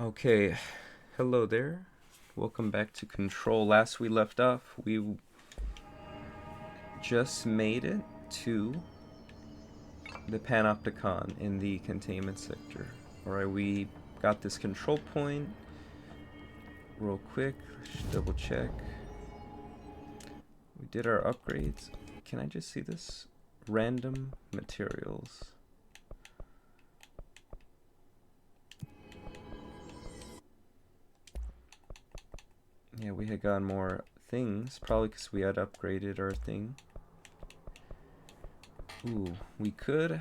Okay, hello there. Welcome back to Control. Last we left off, we just made it to the Panopticon in the containment sector. Alright, we got this control point. Real quick, let's double check. We did our upgrades. Can I just see this? Random materials. Yeah, we had gotten more things, probably because we had upgraded our thing. Ooh, we could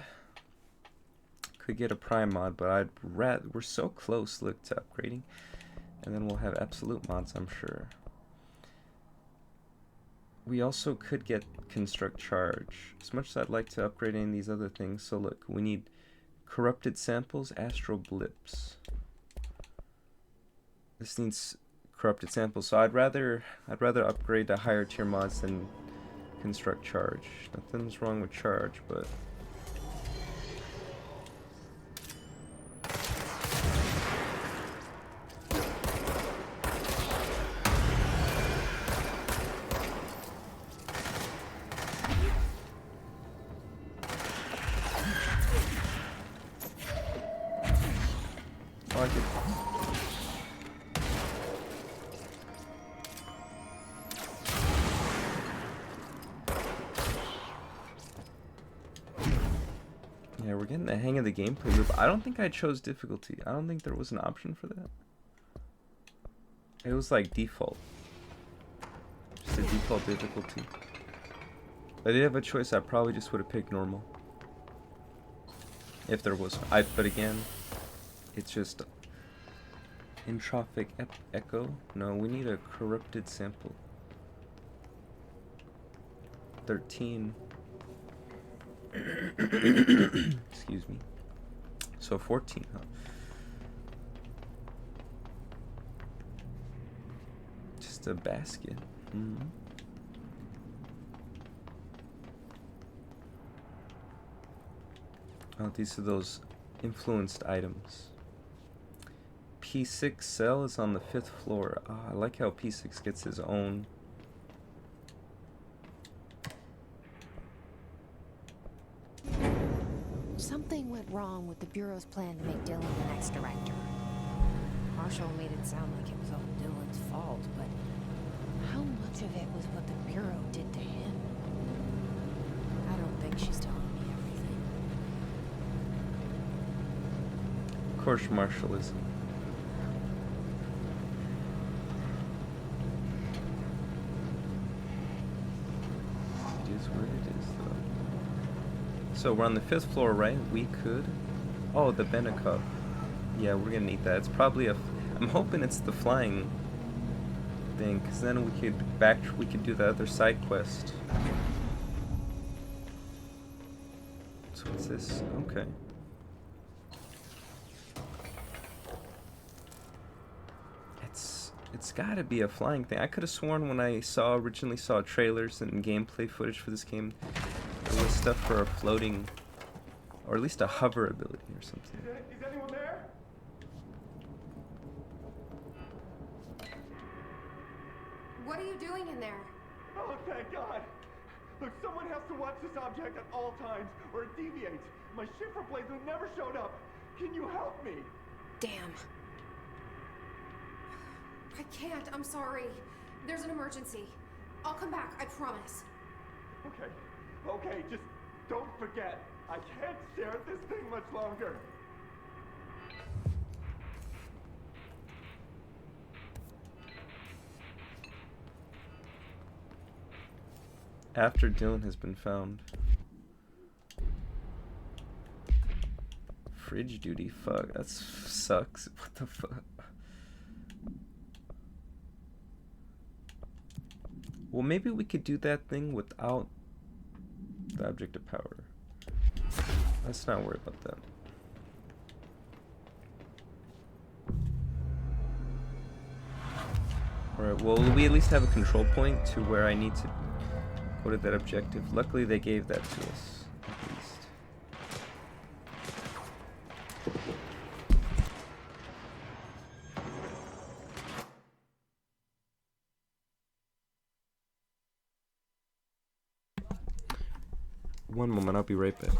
get a prime mod, but we're so close, look, to upgrading. And then we'll have absolute mods, I'm sure. We also could get construct charge. As much as I'd like to upgrade any of these other things, so look, we need corrupted samples, astral blips. This needs corrupted samples, so I'd rather upgrade to higher tier mods than construct charge. Nothing's wrong with charge, but yeah, we're getting the hang of the gameplay loop. I don't think I chose difficulty. I don't think there was an option for that. It was like default. Just a default difficulty. If I did have a choice, I probably just would have picked normal. If there was. But again, it's just entropic echo. No, we need a corrupted sample. 13. Excuse me. So 14, huh? Just a basket. Mm-hmm. Oh, these are those influenced items. P6 cell is on the 5th floor. Oh, I like how P6 gets his own. Something went wrong with the Bureau's plan to make Dylan the next director. Marshall made it sound like it was all Dylan's fault, but how much of it was what the Bureau did to him? I don't think she's telling me everything. Of course Marshall isn't. It is what it is, though. So we're on the 5th floor, right? We could... Oh, the Benikoff. Yeah, we're gonna need that. It's probably I'm hoping it's the flying thing, because then we could do the other side quest. So what's this? Okay. It's gotta be a flying thing. I could have sworn when I originally saw trailers and gameplay footage for this game, there was stuff for a floating, or at least a hover ability or something. Is anyone there? What are you doing in there? Oh, thank God. Look, someone has to watch this object at all times, or it deviates. My shifter blazer never showed up. Can you help me? Damn. I can't, I'm sorry. There's an emergency. I'll come back, I promise. Okay, just don't forget. I can't stare at this thing much longer. After Dylan has been found. Fridge duty, fuck, that sucks. What the fuck? Well, maybe we could do that thing without the object of power. Let's not worry about that. Alright, well, we at least have a control point to where I need to go to that objective. Luckily, they gave that to us, at least. One moment, I'll be right back.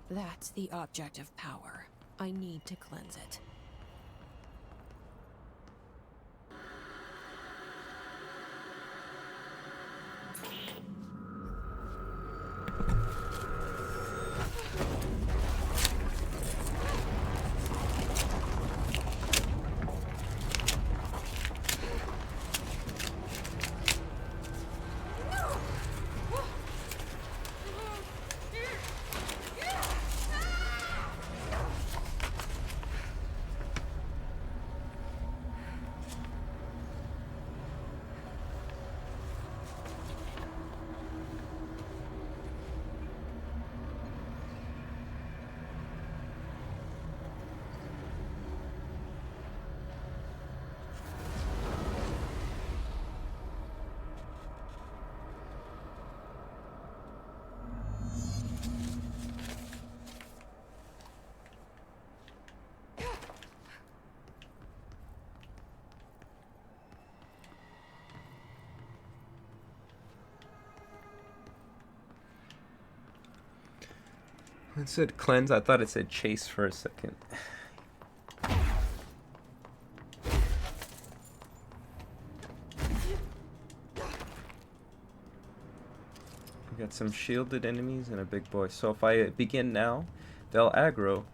That's the object of power. I need to cleanse it. It said cleanse. I thought it said chase for a second. We got some shielded enemies and a big boy. So if I begin now, they'll aggro.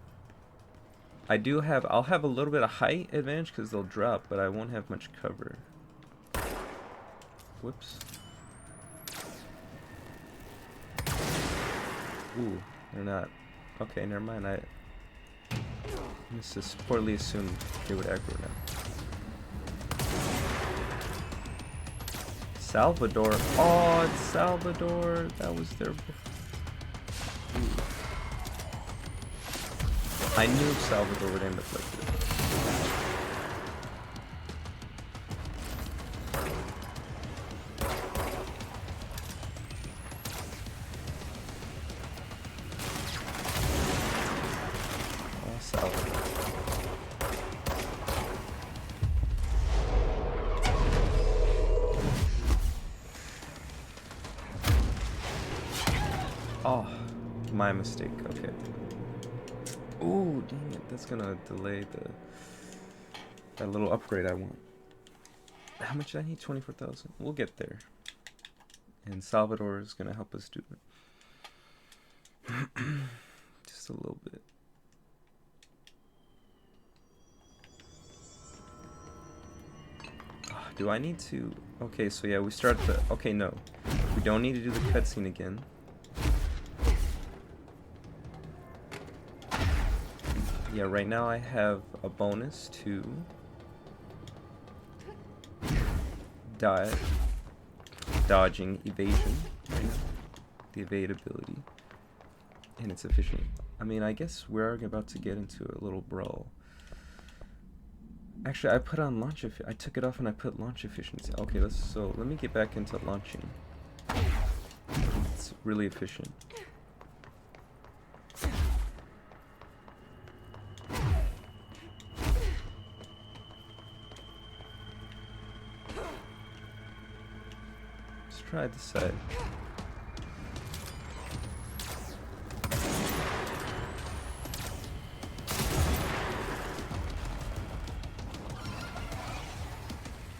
I'll have a little bit of height advantage because they'll drop, but I won't have much cover. Whoops. Ooh, they're not. Okay, never mind. I poorly assumed they would aggro now. Salvador. Oh, it's Salvador. That was their. Ooh. I knew Salvador would end up like this. Oh, Salvador. Oh, my mistake. Okay. Oh, dang it. That's gonna delay that little upgrade I want. How much did I need? 24,000. We'll get there. And Salvador is gonna help us do it. Just a little bit. Do I need to? Okay, so yeah, we start the. Okay, no. We don't need to do the cutscene again. Yeah, right now I have a bonus to dodging evasion, right? The evade ability, and it's efficient. I mean, I guess we're about to get into a little brawl. Actually, I put on launch I took it off and I put launch efficiency. Okay, let me get back into launching. It's really efficient. Try this side.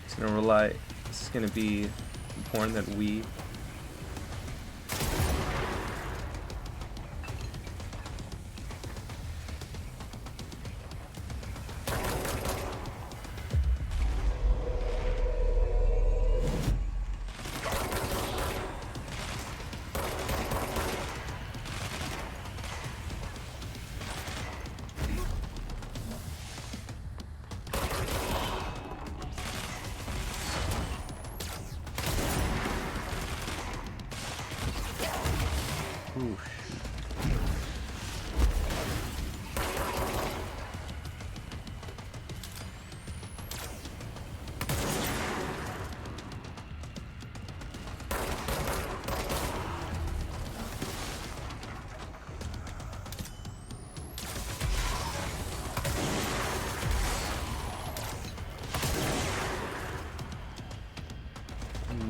It's gonna rely. This is gonna be important that we.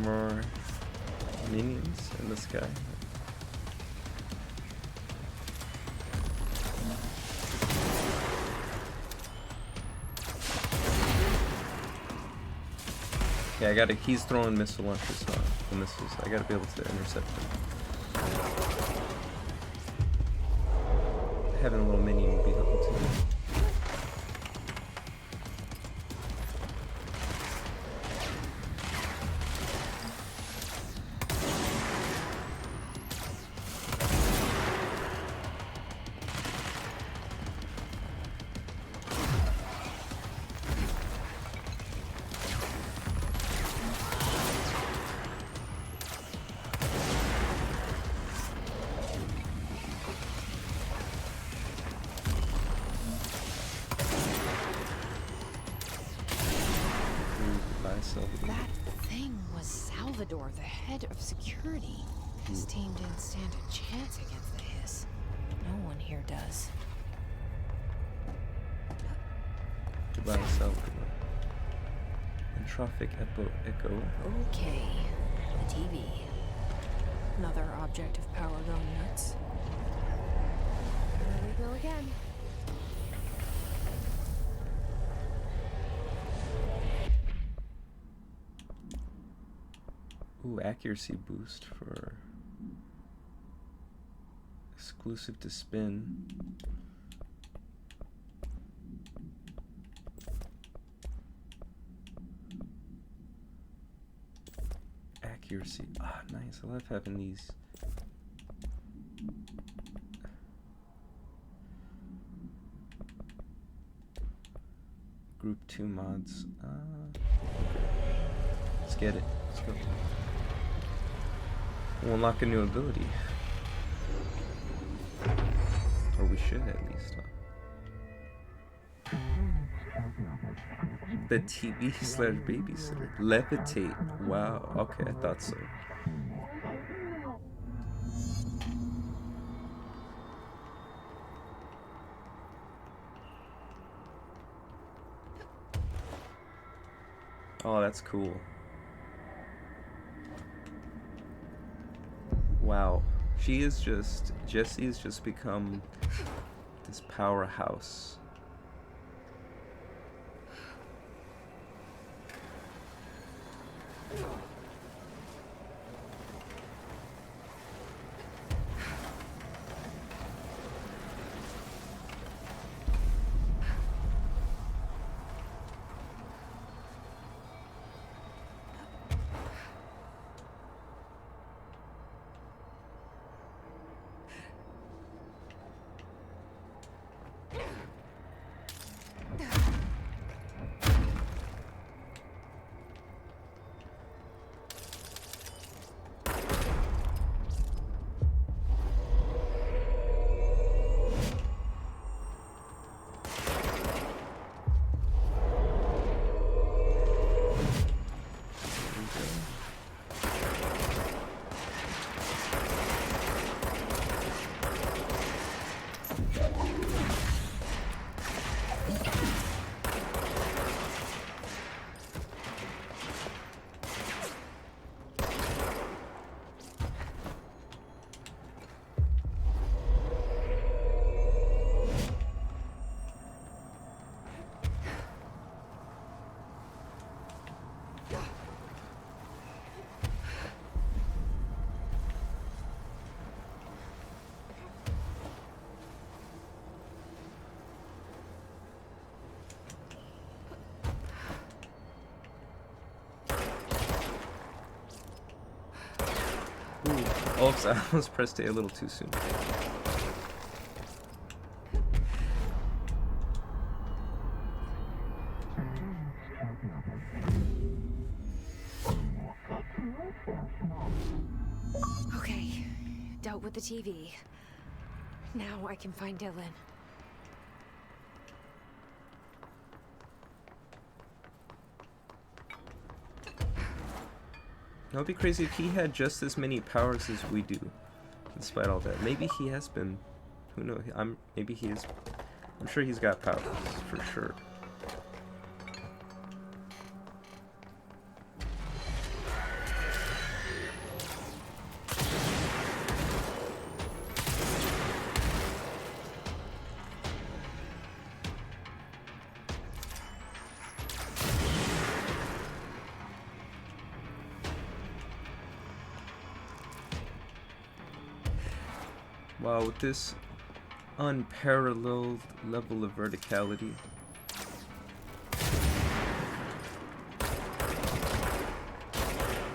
More minions in the sky. Yeah, I gotta. He's throwing missile launchers on the missiles. I gotta be able to intercept him. Having a little minion would be helpful too. That thing was Salvador, the head of security. His team didn't stand a chance against the Hiss. No one here does. Goodbye, Salvador. Entropic echo. Okay, the TV. Another object of power going nuts. Here we go again. Ooh, accuracy boost for exclusive to spin. Accuracy. Ah, nice. I love having these. Group 2 mods. Let's get it. Let's go. We'll unlock a new ability. Or we should at least. The TV / babysitter. Levitate. Wow. Okay, I thought so. Oh, that's cool. Wow. Jessie has just become this powerhouse. Oops, I almost pressed A a little too soon. Okay, dealt with the TV. Now I can find Dylan. That would be crazy if he had just as many powers as we do, despite all that. Maybe he has been. Who knows? Maybe he is. I'm sure he's got powers for sure. Wow, with this unparalleled level of verticality.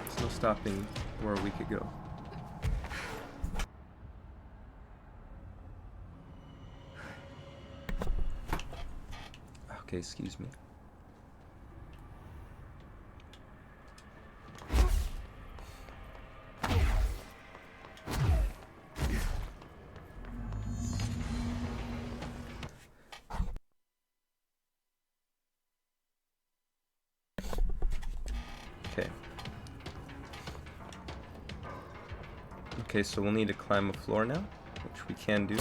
There's no stopping where we could go. Okay, excuse me. Okay. Okay, so we'll need to climb a floor now, which we can do.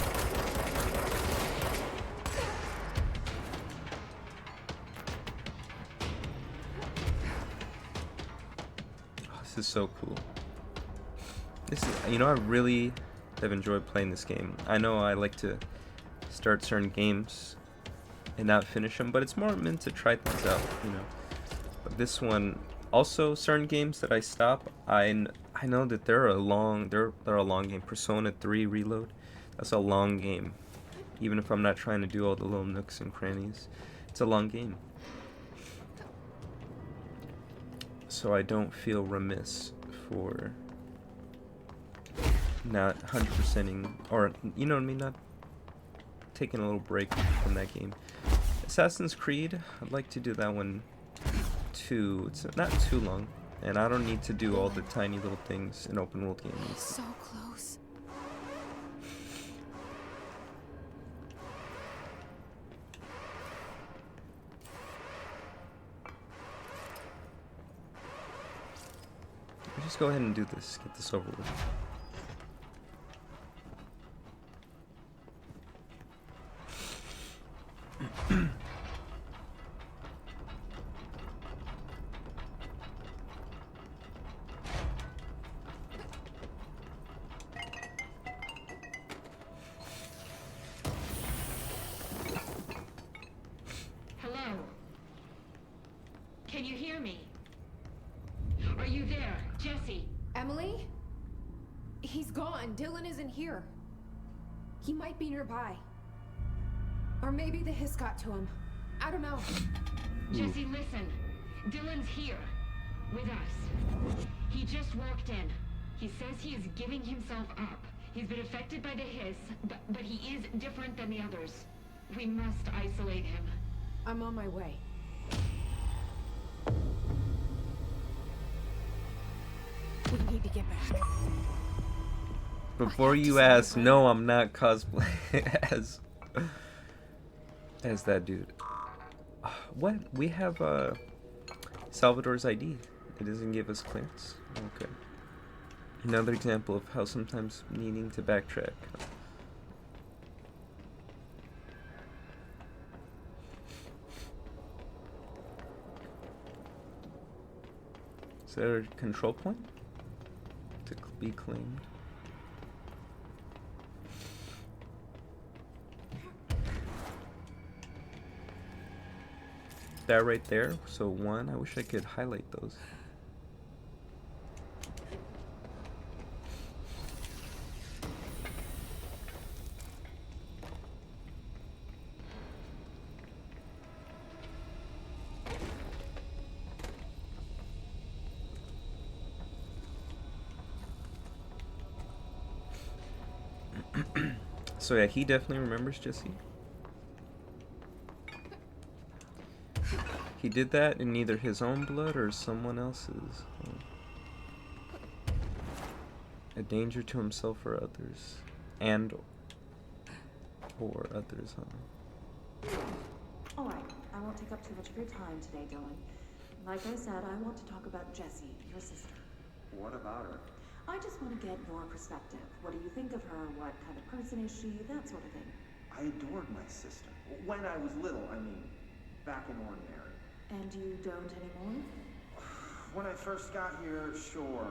Oh, this is so cool. This is, you know, I really have enjoyed playing this game. I know I like to start certain games and not finish them, but it's more meant to try things out, you know. But this one, also certain games that I stop, I know that they're a long game. Persona 3 Reload, that's a long game. Even if I'm not trying to do all the little nooks and crannies, it's a long game. So I don't feel remiss for not 100%ing, or you know what I mean, not taking a little break from that game. Assassin's Creed, I'd like to do that one too. It's not too long, and I don't need to do all the tiny little things in open world games. So close. Just go ahead and do this, get this over with. Hello? Can you hear me? Are you there, Jesse? Emily? He's gone. Dylan isn't here. He might be nearby. Or maybe the hiss got to him. I don't know. Jesse, listen. Dylan's here. With us. He just walked in. He says he is giving himself up. He's been affected by the hiss, but he is different than the others. We must isolate him. I'm on my way. We need to get back. Before you ask, no, I'm not cosplaying as that dude. What? We have Salvador's ID. It doesn't give us clearance. Okay. Another example of how sometimes needing to backtrack. Is there a control point to be claimed? That right there, so 1, I wish I could highlight those. So yeah, he definitely remembers Jesse. He did that in either his own blood or someone else's. A danger to himself or others. And or others, huh? All right, I won't take up too much of your time today, Dylan. Like I said, I want to talk about Jessie, your sister. What about her? I just want to get your perspective. What do you think of her? What kind of person is she? That sort of thing. I adored my sister. When I was little, I mean, back in ordinary. And you don't anymore? When I first got here, sure.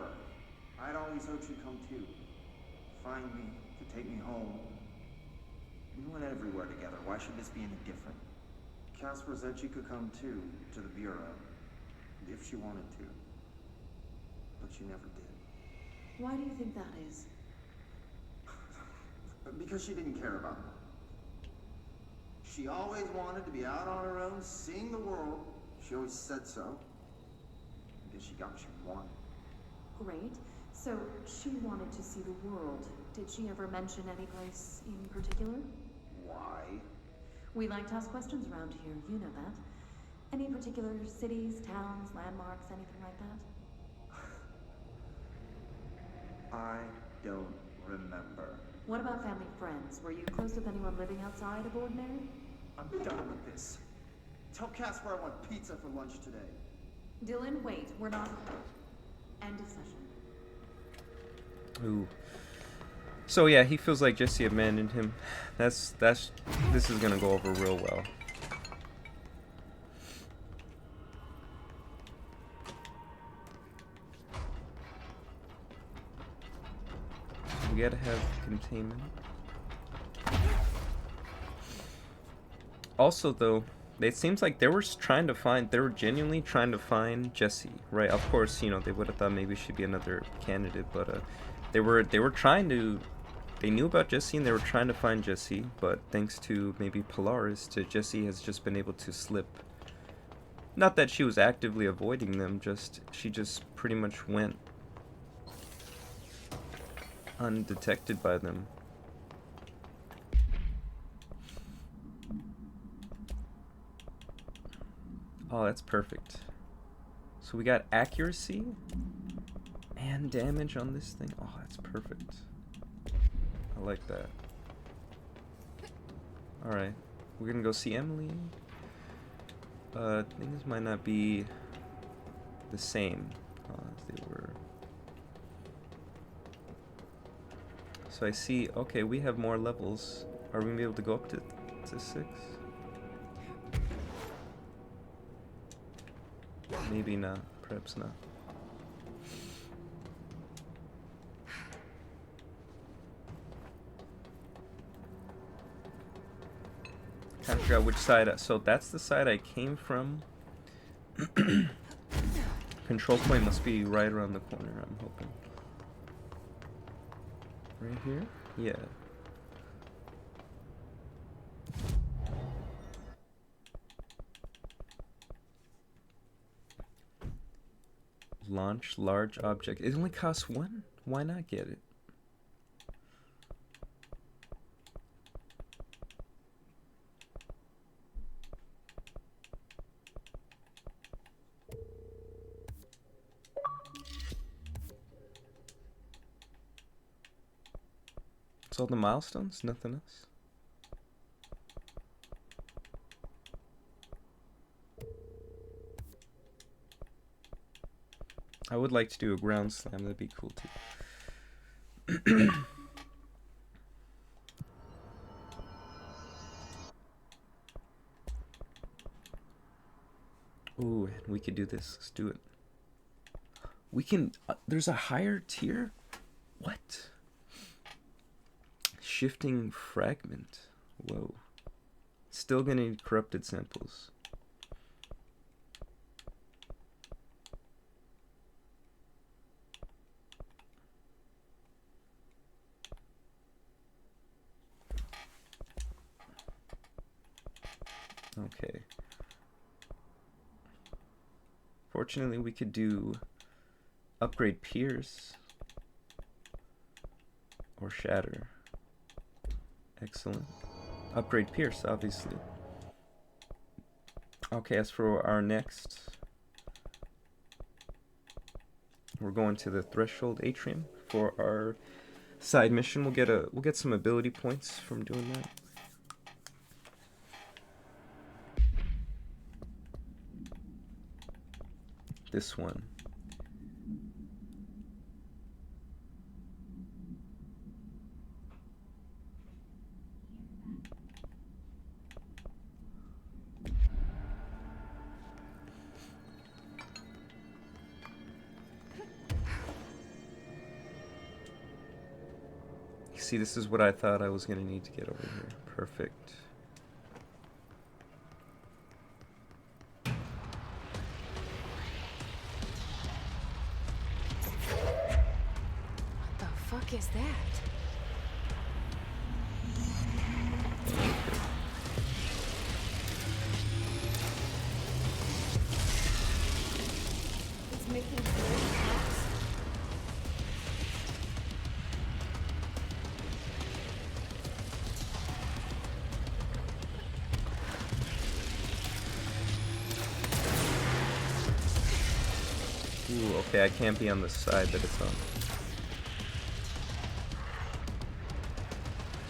I'd always hoped she'd come too. Find me, to take me home. We went everywhere together. Why should this be any different? Casper said she could come too, to the Bureau. If she wanted to. But she never did. Why do you think that is? Because she didn't care about me. She always wanted to be out on her own, seeing the world. She always said so. I guess she got what she wanted. Great. So, she wanted to see the world. Did she ever mention any place in particular? Why? We like to ask questions around here, you know that. Any particular cities, towns, landmarks, anything like that? I don't remember. What about family friends? Were you close with anyone living outside of ordinary? I'm done with this. Tell Casper I want pizza for lunch today. Dylan, wait. We're not... End of session. Ooh. So yeah, he feels like Jesse abandoned him. This is gonna go over real well. We gotta have containment. Also though, it seems like they were genuinely trying to find Jesse, right? Of course, you know, they would have thought maybe she'd be another candidate, but they were trying to, they knew about Jesse and they were trying to find Jesse, but thanks to maybe Polaris, Jesse has just been able to slip. Not that she was actively avoiding them, she just pretty much went undetected by them. Oh, that's perfect. So we got accuracy and damage on this thing. Oh, that's perfect. I like that. Alright, we're gonna go see Emily. Things might not be the same as they were. So I see, okay, we have more levels. Are we gonna be able to go up to 6? Maybe not, perhaps not. Kind of forgot which side. So that's the side I came from. Control point must be right around the corner, I'm hoping. Right here? Yeah. Launch large object. It only costs 1? Why not get it? It's all the milestones? Nothing else? I would like to do a ground slam, that'd be cool too. Ooh, we could do this. Let's do it. We can... there's a higher tier? What? Shifting fragment. Whoa. Still gonna need corrupted samples. Okay. Fortunately, we could do upgrade pierce or shatter. Excellent. Upgrade pierce, obviously. Okay, as for our next, we're going to the threshold atrium for our side mission. We'll get some ability points from doing that. This one. See, this is what I thought I was going to need to get over here. Perfect. What the fuck is that? Ooh, okay, I can't be on the side that it's on.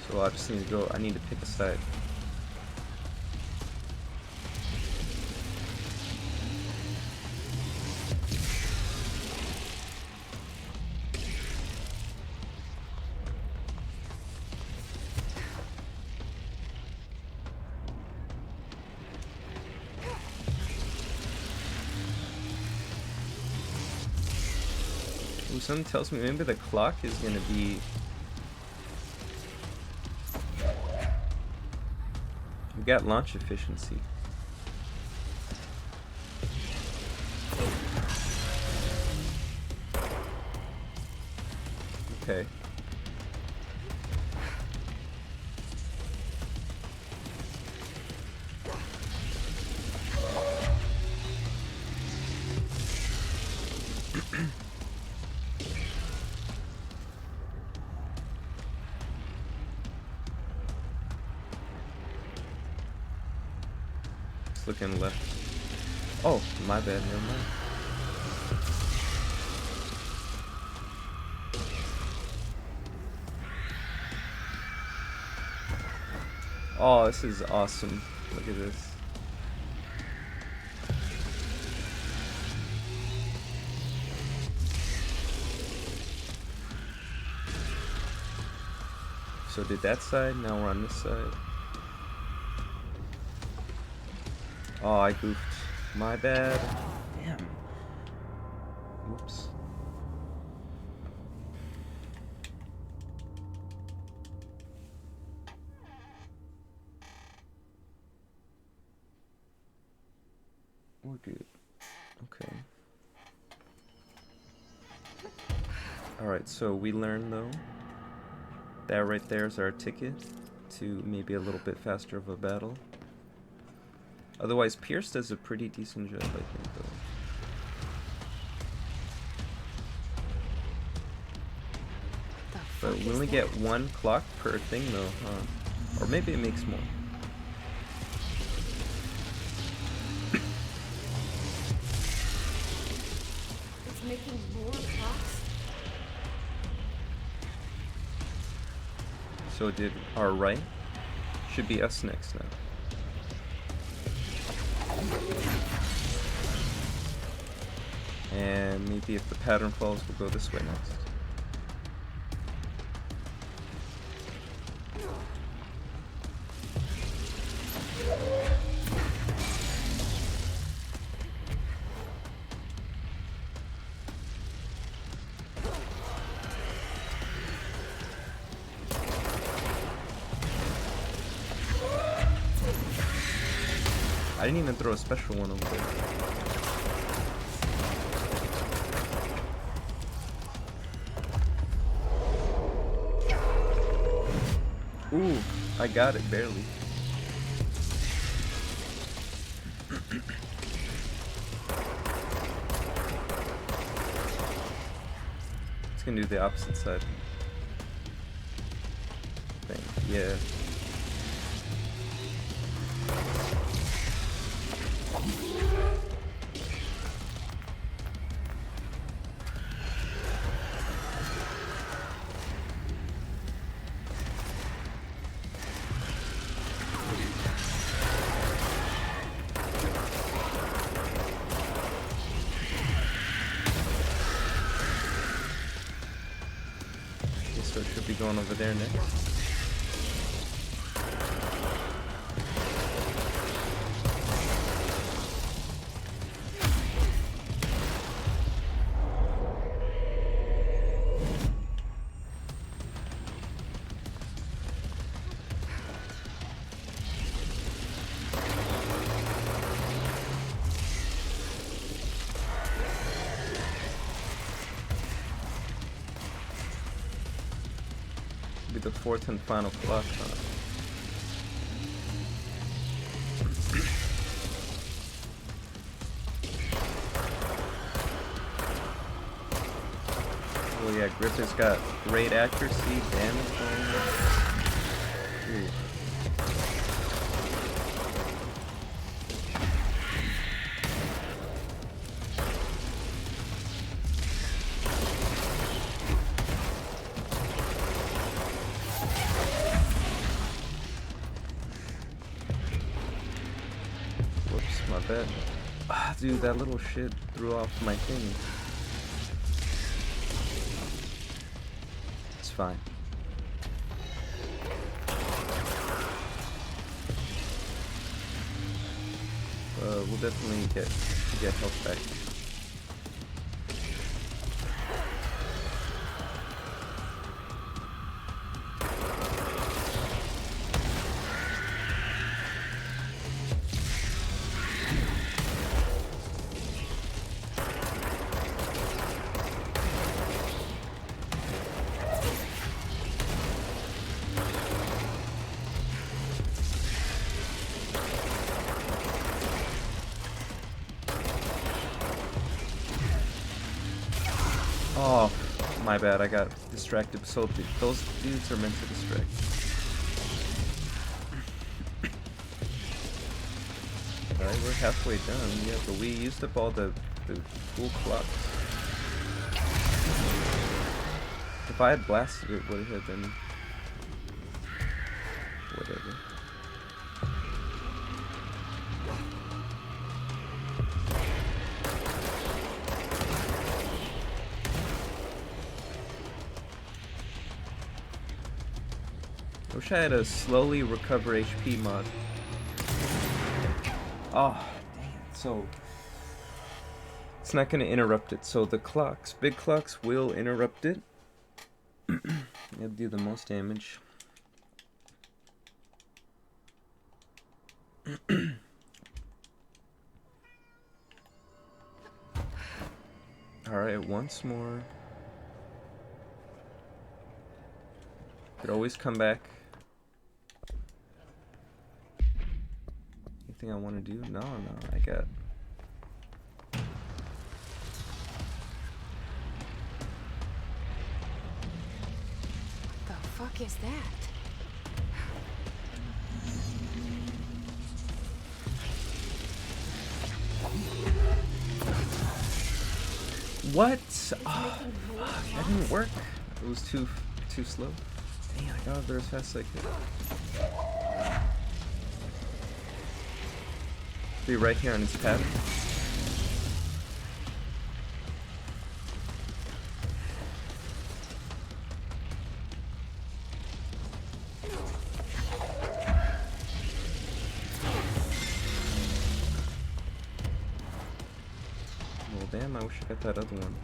So I just need to go, I need to pick a side. Ooh, something tells me maybe the clock is gonna be... We got launch efficiency. Okay. Looking left. Oh, my bad, never mind. Oh, this is awesome. Look at this. So did that side, now we're on this side. Oh, I goofed. My bad. Damn. Whoops. We're good. Okay. Alright, so we learned though that right there is our ticket to maybe a little bit faster of a battle. Otherwise, Pierce does a pretty decent job, I think, though. But we only get one clock per thing, though, huh? Or maybe it makes more. It's making more clocks? So did our right? Should be us next now. And maybe if the pattern falls, we'll go this way next. I didn't even throw a special one over there. Ooh, I got it, barely. It's gonna do the opposite side. Yeah. So it should be going over there next. Be the fourth and final clock, huh? Oh yeah, Grip has got great accuracy, damage going on. Ooh. My bad. Ah, dude, that little shit threw off my thing. It's fine. We'll definitely get health back. Oh, my bad, I got distracted. So those dudes are meant to distract. Alright, we're halfway done. Yeah, but we used up all the cool clocks. If I had blasted it, would it have been... whatever. I wish I had a slowly recover HP mod. Oh, dang it. So, it's not going to interrupt it. So the clocks, big clocks will interrupt it. It'll do the most damage. Alright, once more. Could always come back. Anything I want to do? No, I got... The fuck is that? What? Oh, fuck, that didn't work. It was too slow. Dang, I got out there as fast as I could. Be right here on its pattern. Well, damn, I wish I got that other one.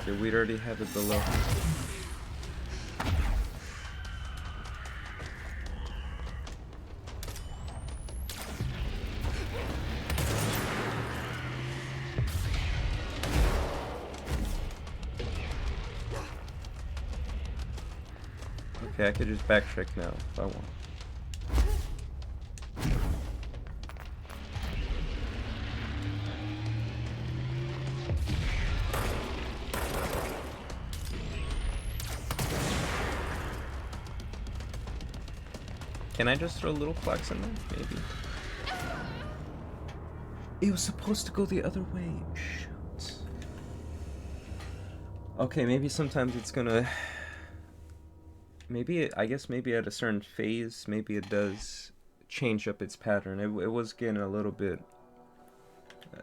Okay, we'd already have it below. Okay, I could just backtrack now if I want. Can I just throw little clocks in there? Maybe. It was supposed to go the other way. Shoot. Okay, maybe sometimes it's gonna... Maybe, I guess maybe at a certain phase, maybe it does change up its pattern. It was getting a little bit...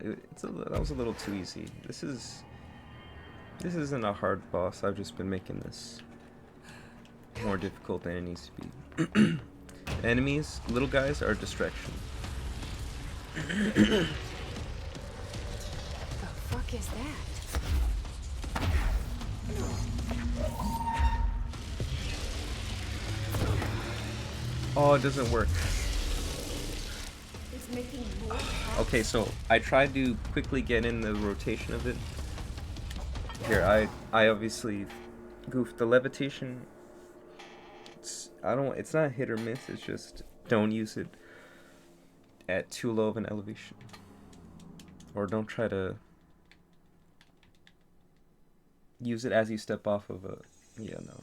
that was a little too easy. This isn't a hard boss. I've just been making this more difficult than it needs to be. Enemies, little guys, are distraction. The fuck is that? Oh, it doesn't work. It's making more. Okay, so I tried to quickly get in the rotation of it. Here, I obviously goofed the levitation. It's not hit or miss, it's just don't use it at too low of an elevation. Or don't try to use it as you step off of a... Yeah, no.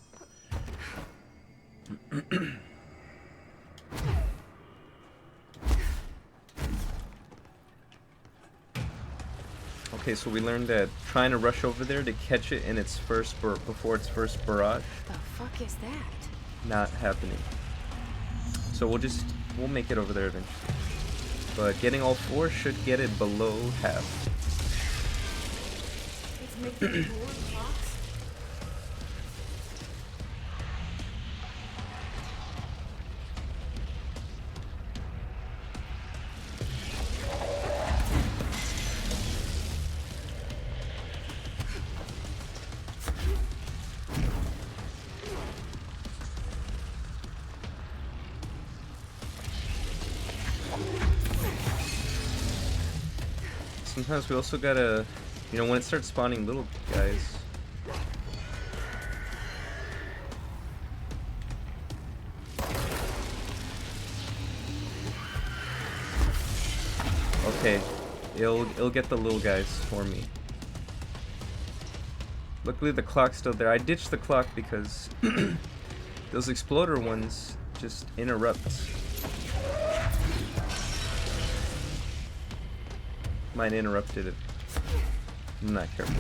Okay, so we learned that trying to rush over there to catch it in its first before its first barrage, The fuck is that? not happening. So we'll make it over there eventually. But getting all four should get it below half. It's making more clocks. Sometimes we also gotta, you know, when it starts spawning little guys. Okay, it'll get the little guys for me. Luckily the clock's still there. I ditched the clock because those exploder ones just interrupt. Mine interrupted it. I'm not careful.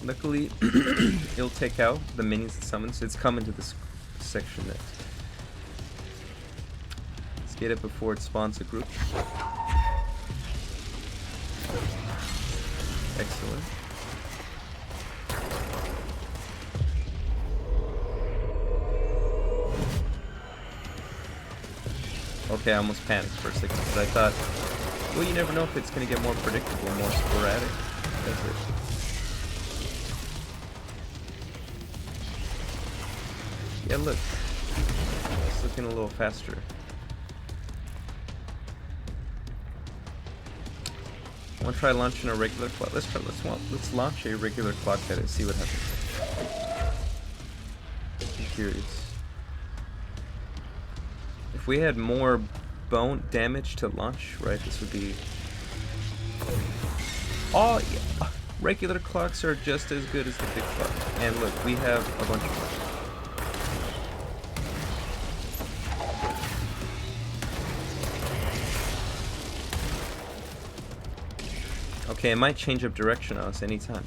Luckily, it'll take out the minions it summons. It's coming to this section next. Let's get it before it spawns a group. Excellent. Okay, I almost panicked for a second because I thought, well, you never know if it's going to get more predictable, more sporadic. That's it. Yeah, look. It's looking a little faster. I want to try launching a regular clock. Let's launch a regular clock at it. See what happens. I'm curious. If we had more bone damage to launch, right? This would be. Oh, yeah. Regular clocks are just as good as the big clock. And look, we have a bunch of them. Okay, it might change up direction on us anytime.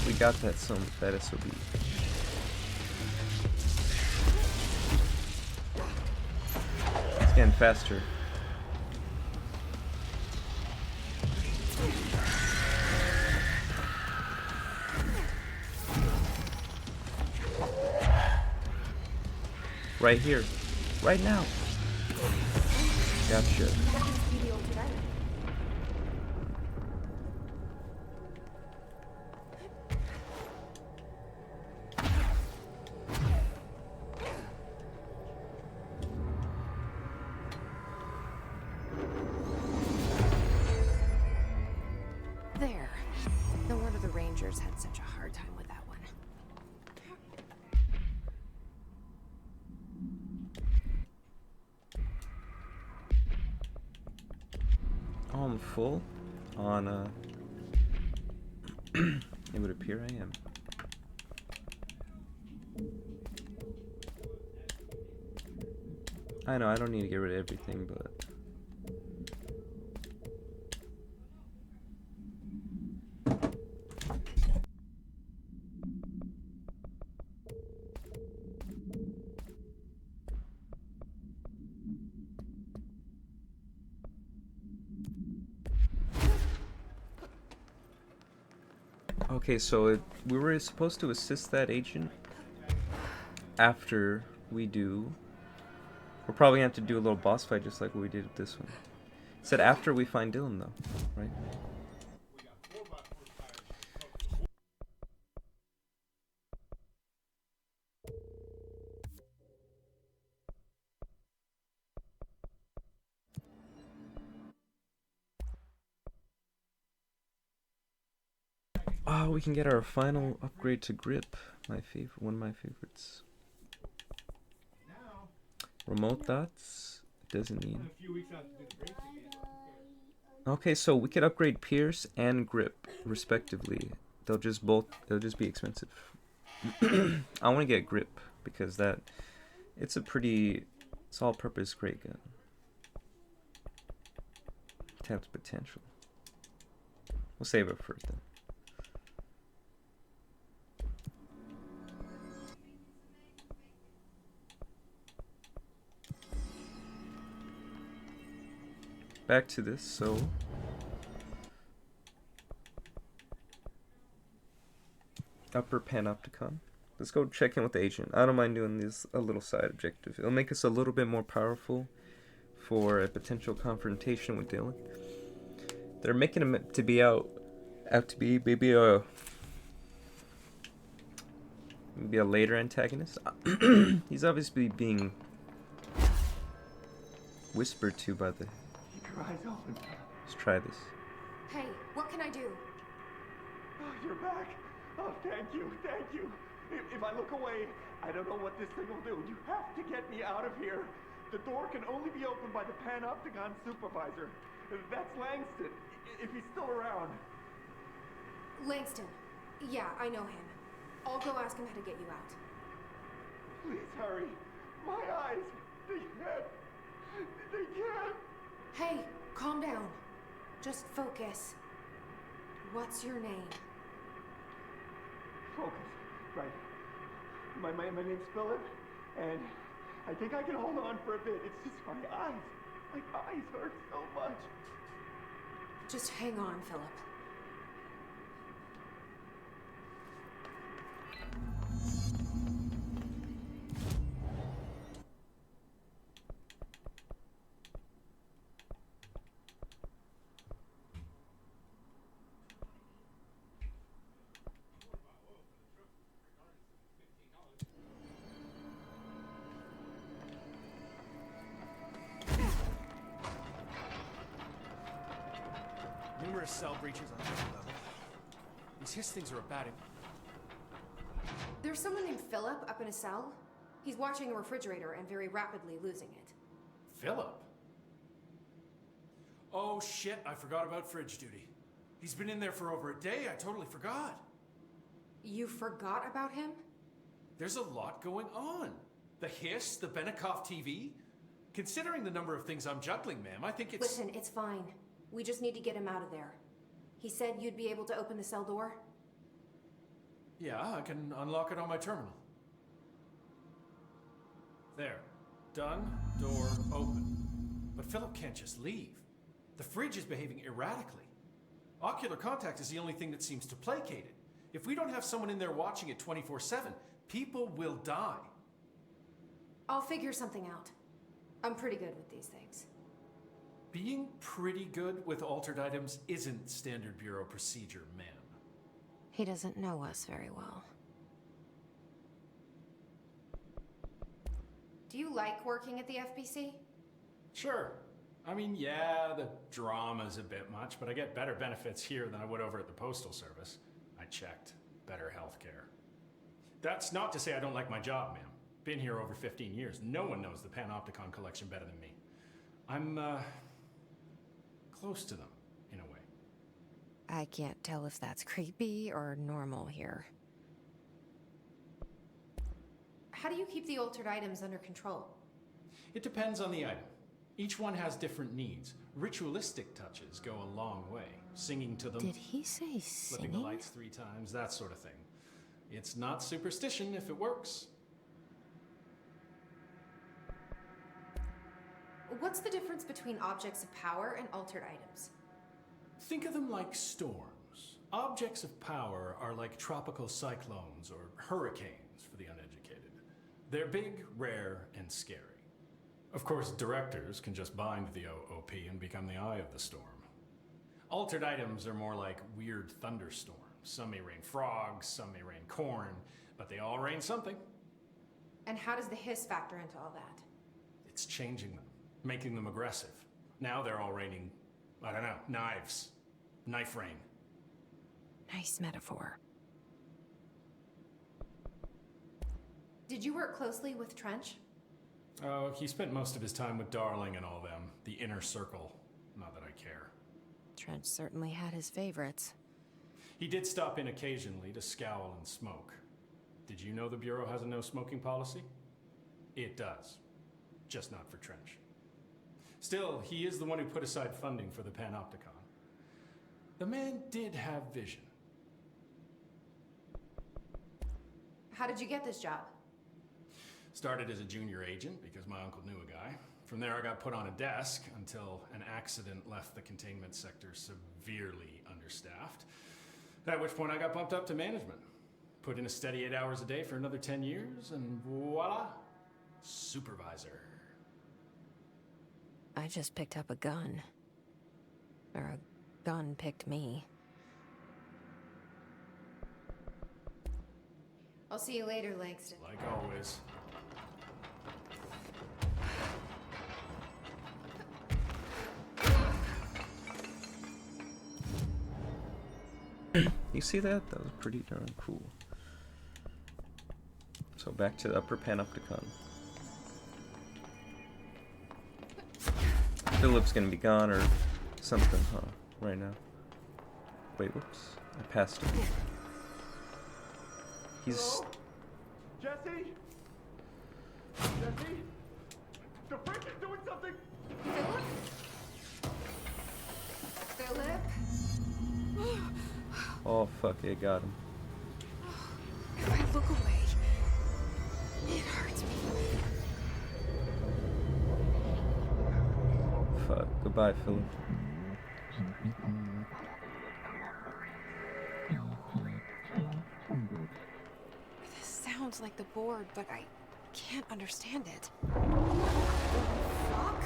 We got that SOB. It's getting faster. Right here. Right now. Gotcha. There. No wonder the Rangers had such a hard time with that one. Oh, I'm full on, it would appear I am. I know, I don't need to get rid of everything, but... Okay, so we were supposed to assist that agent after we do. We're probably gonna have to do a little boss fight just like what we did with this one. It said after we find Dylan though, right? Oh, we can get our final upgrade to grip. My favorite, one of my favorites. Remote dots. Doesn't need. Okay, so we could upgrade Pierce and Grip, respectively. They'll just be expensive. I want to get Grip, because it's a pretty, it's all-purpose great gun. Tapped potential. We'll save it first then. Back to this, so upper panopticon. Let's go check in with the agent. I don't mind doing this a little side objective. It'll make us a little bit more powerful for a potential confrontation with Dylan. They're making him to be out to be maybe a later antagonist. He's obviously being whispered to by the. Your eyes open. Let's try this. Hey, what can I do? Oh, you're back. Oh, thank you, thank you. If I look away, I don't know what this thing will do. You have to get me out of here. The door can only be opened by the Panopticon supervisor. That's Langston, if he's still around. Langston. Yeah, I know him. I'll go ask him how to get you out. Please hurry. My eyes, they can't. Hey, calm down. Just focus. What's your name? Focus. Right. My name's Philip, and I think I can hold on for a bit. It's just my eyes. My eyes hurt so much. Just hang on, Philip. Numerous cell breaches on every level. These hiss things are a bad. There's someone named Philip up in a cell. He's watching a refrigerator and very rapidly losing it. Philip? Oh shit, I forgot about fridge duty. He's been in there for over a day, I totally forgot. You forgot about him? There's a lot going on. The hiss, the Benikoff TV. Considering the number of things I'm juggling, ma'am, I think it's... Listen, it's fine. We just need to get him out of there. He said you'd be able to open the cell door? Yeah, I can unlock it on my terminal. There. Done. Door open. But Philip can't just leave. The fridge is behaving erratically. Ocular contact is the only thing that seems to placate it. If we don't have someone in there watching it 24/7, people will die. I'll figure something out. I'm pretty good with these things. Being pretty good with altered items isn't standard bureau procedure, ma'am. He doesn't know us very well. Do you like working at the FBC? Sure. I mean, yeah, the drama's a bit much, but I get better benefits here than I would over at the Postal Service. I checked. Better healthcare. That's not to say I don't like my job, ma'am. Been here over 15 years. No one knows the Panopticon collection better than me. I'm, close to them, in a way. I can't tell if that's creepy or normal here. How do you keep the altered items under control? It depends on the item. Each one has different needs. Ritualistic touches go a long way. Singing to them. Did he say Flipping the singing? lights 3 times, that sort of thing. It's not superstition if it works. What's the difference between objects of power and altered items? Think of them like storms. Objects of power are like tropical cyclones or hurricanes for the uneducated. They're big, rare, and scary. Of course, directors can just bind the OOP and become the eye of the storm. Altered items are more like weird thunderstorms. Some may rain frogs, some may rain corn, but they all rain something. And how does the hiss factor into all that? It's changing them, making them aggressive. Now they're all raining, I don't know, knives. Knife rain. Nice metaphor. Did you work closely with Trench? Oh, he spent most of his time with Darling and all them. The inner circle. Not that I care. Trench certainly had his favorites. He did stop in occasionally to scowl and smoke. Did you know the Bureau has a no smoking policy? It does. Just not for Trench. Still, he is the one who put aside funding for the Panopticon. The man did have vision. How did you get this job? Started as a junior agent because my uncle knew a guy. From there I got put on a desk until an accident left the containment sector severely understaffed. At which point I got bumped up to management. Put in a steady 8 hours a day for another 10 years and voila, supervisor. I just picked up a gun. Or a gun picked me. I'll see you later, Langston. Like always. You see that? That was pretty darn cool. So back to the upper Panopticon. Philip's gonna be gone or something, huh? Right now. Wait, whoops. I passed him. He's... Hello? Jesse? Jesse? The freak is doing something! Philip? Philip? Oh, fuck, it got him. If I look away, it hurts me. Fuck. Goodbye, Philip. This sounds like the board, but I can't understand it. Fuck?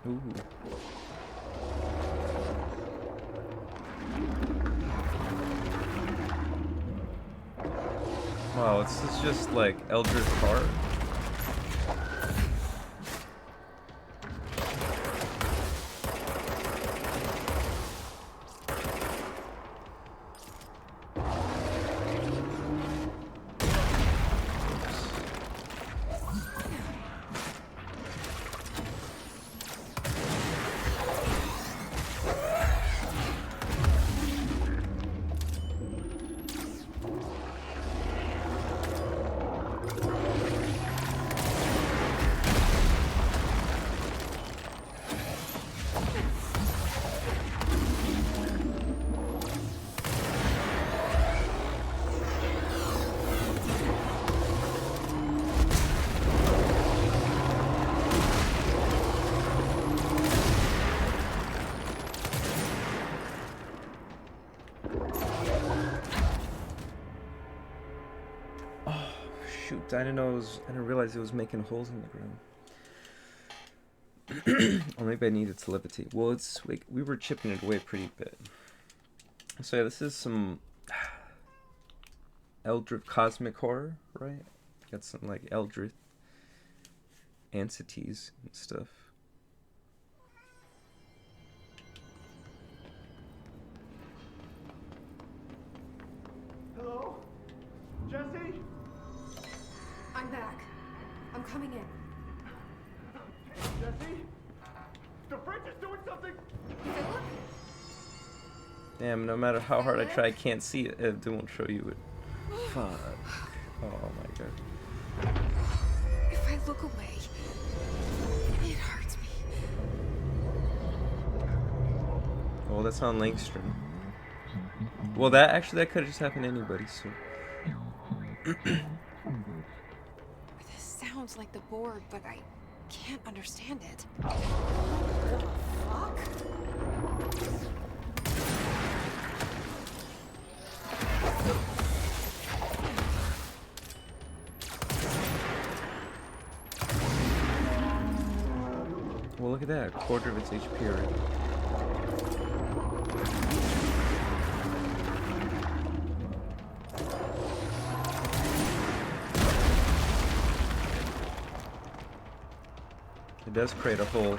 Ooh. Wow, this is just like Eldritch Horror. Shoot, I didn't realize it was making holes in the ground. Or maybe I needed telepathy. Well, it's like we were chipping it away pretty bit. So yeah, this is some Eldritch cosmic horror, right? Got some like Eldritch entities and stuff. Hello? Jesse? I'm back. I'm coming in. Jesse? The fridge is doing something! Philip? Damn, no matter how hard I try, I can't see it. It won't show you it. Fuck. Oh my god. If I look away, it hurts me. Oh, that's on Langstrom. Well, that could have just happened to anybody, so. This sounds like the board, but I can't understand it. Fuck? Well, look at that. A quarter of its HP already. does create a hole.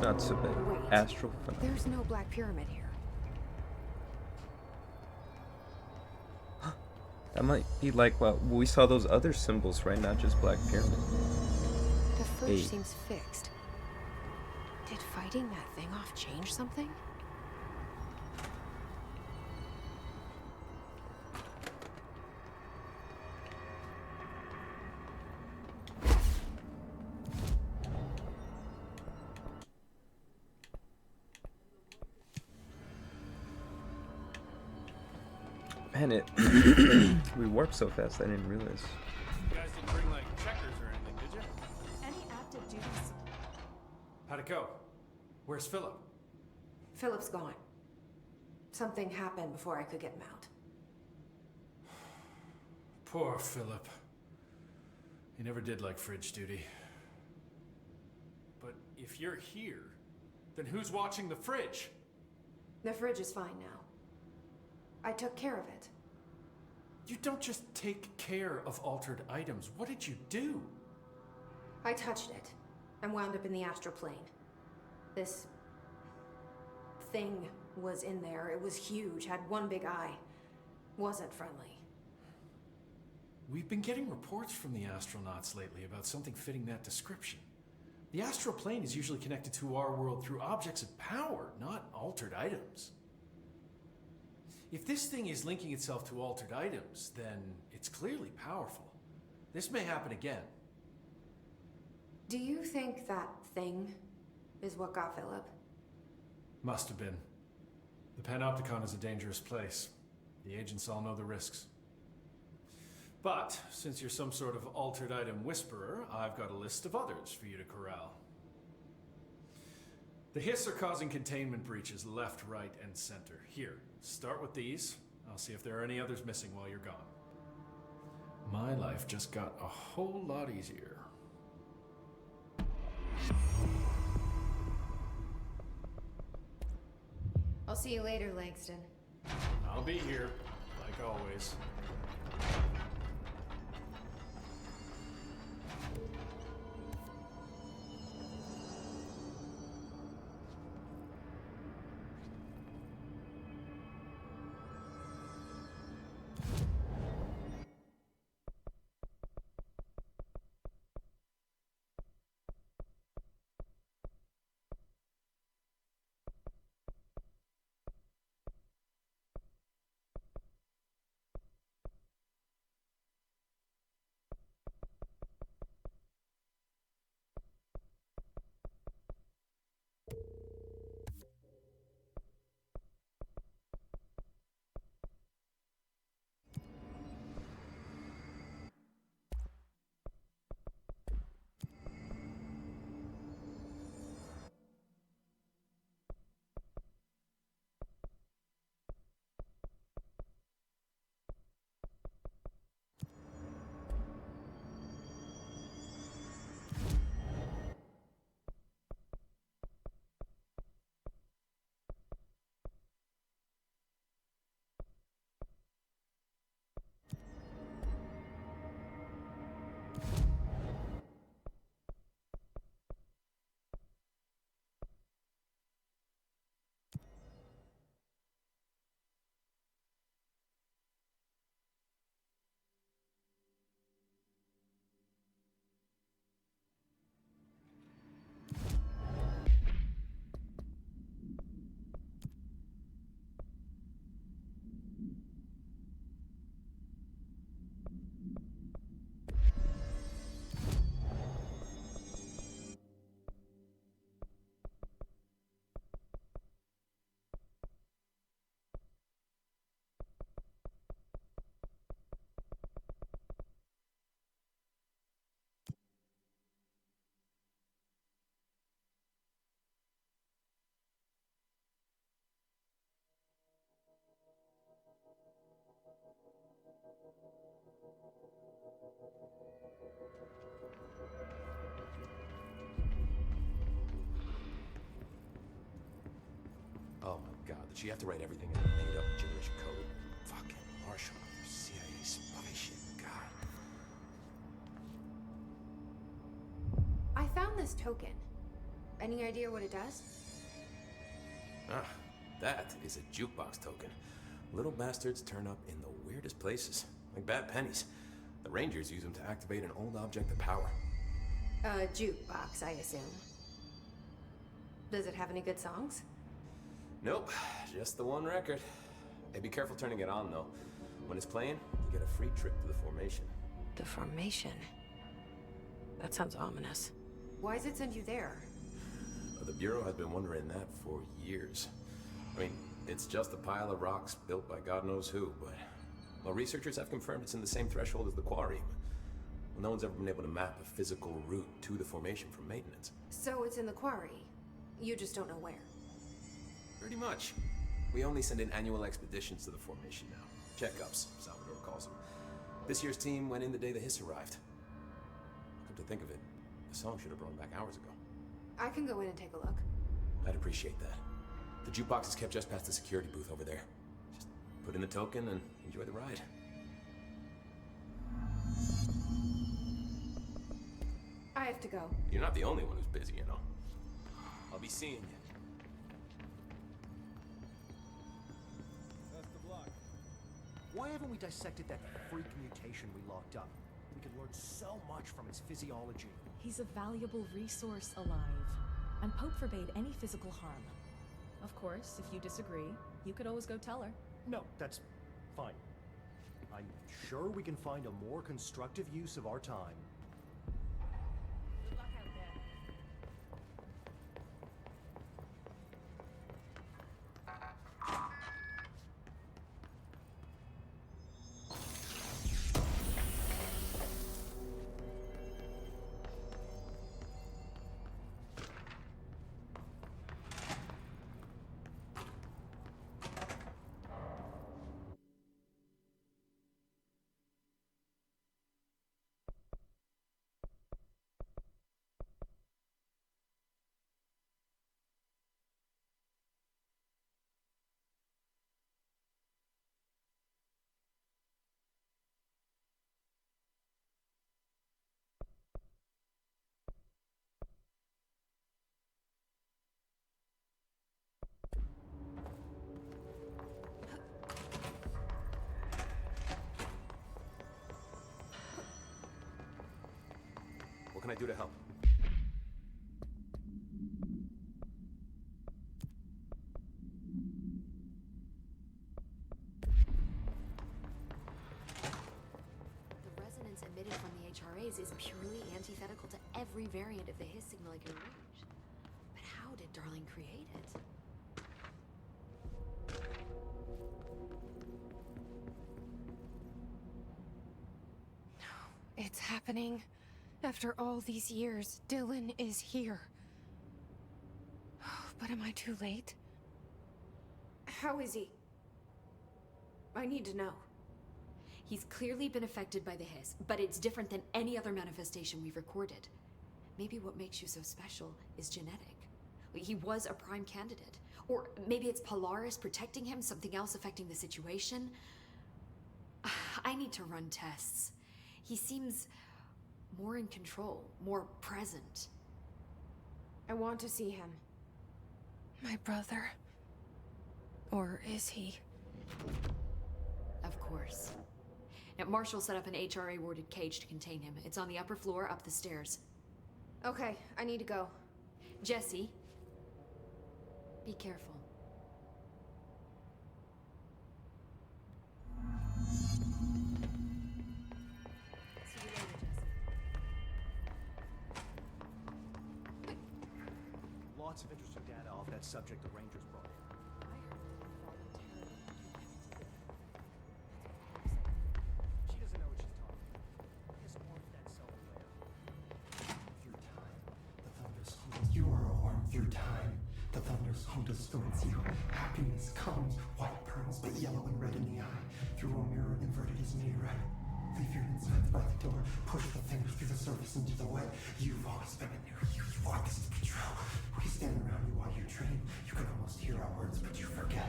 Not so bad. Wait, Astral phenomenon. there's no Black Pyramid here. That might be like what we saw those other symbols, right? Not just Black Pyramid. The fridge Hey. seems fixed. Did fighting that thing off change something? Man, it we warped so fast I didn't realize. You guys didn't bring like checkers or anything, did you? Any active duties? How'd it go? Where's Philip? Philip's gone. Something happened before I could get him out. Poor Philip. He never did like fridge duty. But if you're here, then who's watching the fridge? The fridge is fine now. I took care of it. You don't just take care of altered items. What did you do? I touched it and wound up in the astral plane. This thing was in there. It was huge, had one big eye. Wasn't friendly. We've been getting reports from the astronauts lately about something fitting that description. The astral plane is usually connected to our world through objects of power, not altered items. If this thing is linking itself to altered items, then it's clearly powerful. This may happen again. Do you think that thing is what got Philip? Must have been. The Panopticon is a dangerous place. The agents all know the risks. But, since you're some sort of altered item whisperer, I've got a list of others for you to corral. The Hiss are causing containment breaches left, right, and center. Here, start with these. I'll see if there are any others missing while you're gone. My life just got a whole lot easier. I'll see you later, Langston. I'll be here, like always. Oh my god, did she have to write everything in a made-up gibberish code? Fucking Marshall, CIA spy shit, god. I found this token. Any idea what it does? Ah, that is a jukebox token. Little bastards turn up in the weirdest places, like bad pennies. The Rangers use them to activate an old object of power. A jukebox, I assume. Does it have any good songs? Nope, just the one record. Hey, be careful turning it on, though. When it's playing, you get a free trip to the formation. The formation? That sounds ominous. Why does it send you there? The Bureau has been wondering that for years. I mean, it's just a pile of rocks built by God knows who, but... Well, researchers have confirmed it's in the same threshold as the quarry. Well, no one's ever been able to map a physical route to the formation for maintenance. So it's in the quarry. You just don't know where. Pretty much. We only send in annual expeditions to the formation now. Checkups, Salvador calls them. This year's team went in the day the hiss arrived. Come to think of it, the song should have brought them back hours ago. I can go in and take a look. I'd appreciate that. The jukebox is kept just past the security booth over there. Just put in the token and enjoy the ride. I have to go. You're not the only one who's busy, you know. I'll be seeing you. Why haven't we dissected that freak mutation we locked up? We could learn so much from its physiology. He's a valuable resource alive, and Pope forbade any physical harm. Of course, if you disagree, you could always go tell her. No, that's fine. I'm sure we can find a more constructive use of our time. Good luck out there. What can I do to help? The resonance emitted from the HRAs is purely antithetical to every variant of the Hiss signal it can reach. But how did Darling create it? It's happening. After all these years, Dylan is here. But am I too late? How is he? I need to know. He's clearly been affected by the Hiss, but it's different than any other manifestation we've recorded. Maybe what makes you so special is genetic. He was a prime candidate. Or maybe it's Polaris protecting him, something else affecting the situation. I need to run tests. He seems more in control, more present. I want to see him. My brother. Or is he? Of course. Now, Marshall set up an HRA-warded cage to contain him. It's on the upper floor, up the stairs. Okay, I need to go. Jesse, be careful. See you later, Jesse. Lots of interesting data off that subject the Rangers brought in. She doesn't know what she's talking about. Just warm that self-aware. Through time, the thunders hold us. You are a worm through time. The thunders hold us towards you. Happiness comes, white pearls, but yellow and red in the eye. Through a mirror inverted is made right. Leave your insides by the door. Push the fingers through the surface into the wet. You've always been in there. You want this to be true. We stand around you while you dream. You can almost hear our words, but you forget.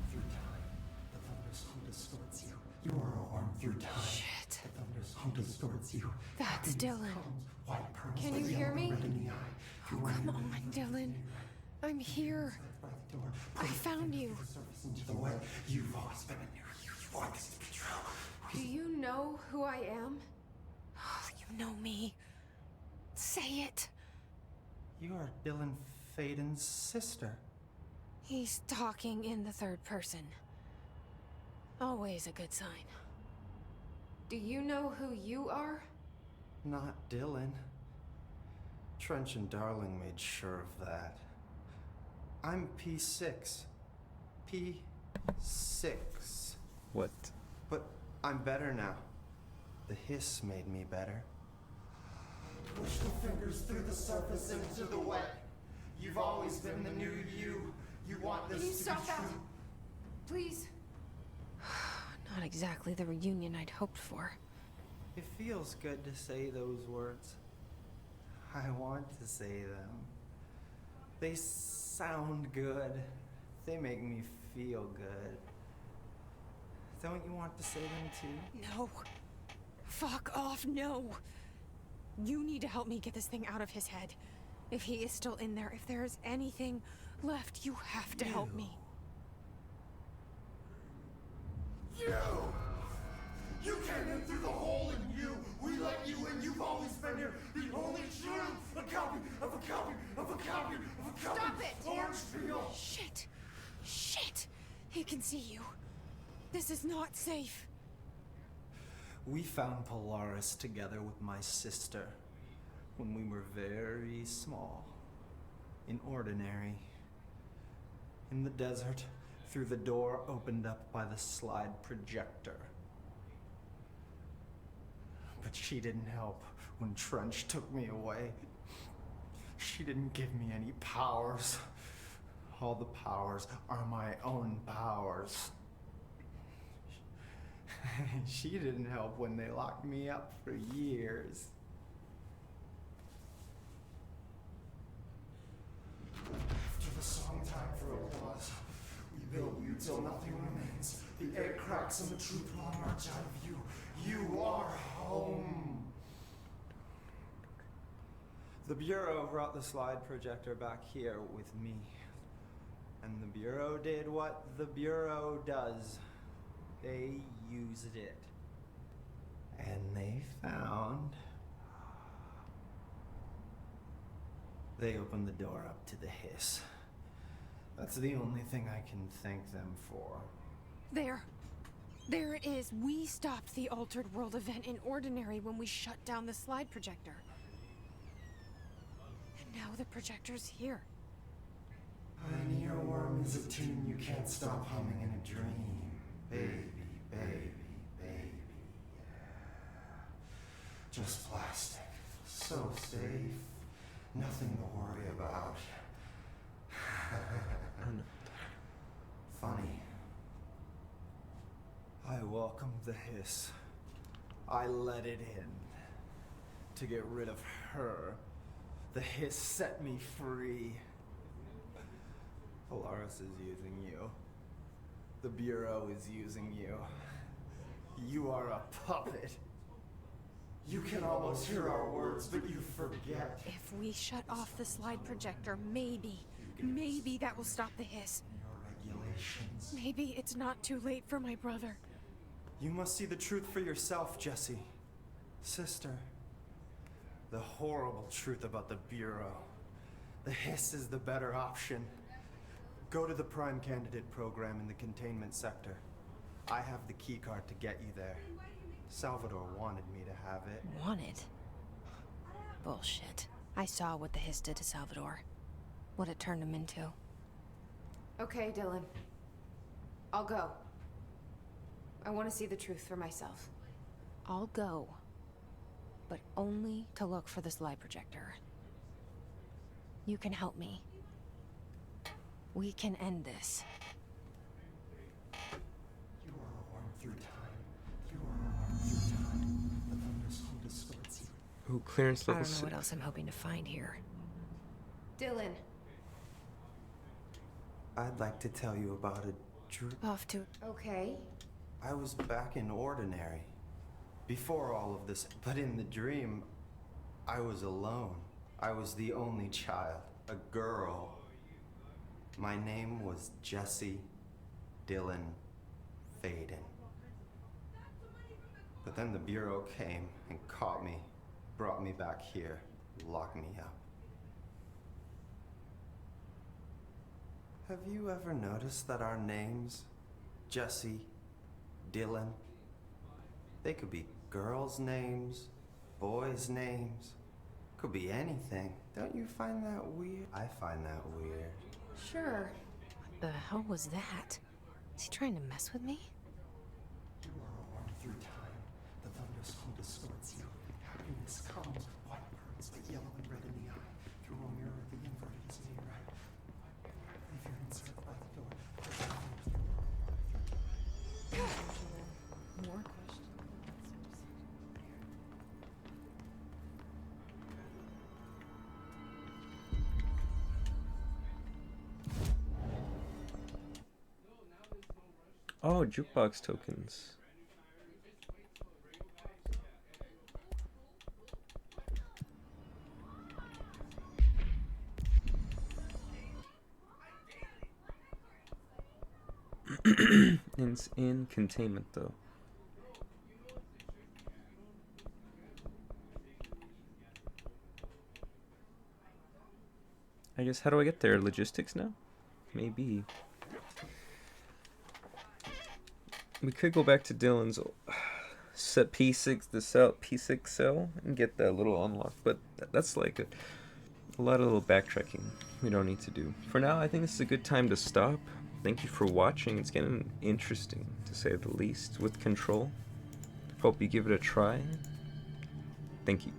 Through time, the thunder's hum distorts you. You are a worm through time. Shit. The thunder's hum distorts you. That's Dylan. White pearls Can like you hear yellow me? red in the eye. Oh, come on, Dylan. I'm here. By the door. I found you. Through the surface into the wet. You've always been in there. You want this to be true. Do you know who I am? Oh, you know me. Say it. You are Dylan Faden's sister. He's talking in the third person. Always a good sign. Do you know who you are? Not Dylan. Trench and Darling made sure of that. I'm P6. P6. What? But I'm better now. The hiss made me better. Push the fingers through the surface into the wet. You've always been the new you. You want this Can you to stop be that? true. Please? Not exactly the reunion I'd hoped for. It feels good to say those words. I want to say them. They sound good. They make me feel good. Don't you want to say them too? No. Fuck off, no. You need to help me get this thing out of his head. If he is still in there, if there is anything left, you have to help me. You came in through the hole in you. We let you in. You've always been here. The only truth. A copy of a copy of a copy of a copy. Stop it! Orange peel. Shit. Shit. He can see you. This is not safe. We found Polaris together with my sister when we were very small. In Ordinary. In the desert, through the door opened up by the slide projector. But she didn't help when Trench took me away. She didn't give me any powers. All the powers are my own powers. She didn't help when they locked me up for years. After the song time for applause, we build you till nothing remains. The egg cracks and the truth will emerge out of you. You are home. The Bureau brought the slide projector back here with me. And the Bureau did what the Bureau does. They used it. And they found... They opened the door up to the hiss. That's the only thing I can thank them for. There. There it is. We stopped the Altered World event in Ordinary when we shut down the slide projector. And now the projector's here. An earworm is a tune you can't stop humming in a dream. Baby, baby, baby, yeah. Just plastic. So safe. Nothing to worry about. Funny. I welcomed the hiss. I let it in. To get rid of her. The hiss set me free. Polaris is using you. The Bureau is using you. You are a puppet. You can almost hear our words, but you forget. If we shut off the slide projector, maybe that will stop the hiss. Your regulations. Maybe it's not too late for my brother. You must see the truth for yourself, Jesse. Sister. The horrible truth about the Bureau. The hiss is the better option. Go to the Prime Candidate program in the containment sector. I have the keycard to get you there. Salvador wanted me to have it. Wanted? Bullshit. I saw what the hiss did to Salvador. What it turned him into. Okay, Dylan. I'll go. I want to see the truth for myself. I'll go. But only to look for the slide projector. You can help me. We can end this. You are a worm through time. You are a worm through time. Ooh, clearance I level don't know 6. what else I'm hoping to find here. Dylan. I'd like to tell you about a dream. Off to... Okay. I was back in Ordinary before all of this, but in the dream, I was alone. I was the only child, a girl. My name was Jesse Dylan Faden. But then the Bureau came and caught me, brought me back here, locked me up. Have you ever noticed that our names, Jesse, Dylan, they could be girls' names, boys' names, could be anything. Don't you find that weird? I find that weird. Sure. What the hell was that? Is he trying to mess with me? You are a one through time. The thunderstorm distorts you. Happiness comes with white birds, but yellow and red in the eye. Through a mirror, the inverted is near. If you're inside by the door, More questions. Oh, jukebox tokens. It's in containment though. I guess, how do I get there? Logistics now? Maybe. We could go back to Dylan's set P6, the cell, P6 cell, and get that little unlock, but that's like a lot of little backtracking we don't need to do. For now, I think this is a good time to stop. Thank you for watching. It's getting interesting, to say the least, with Control. Hope you give it a try. Thank you.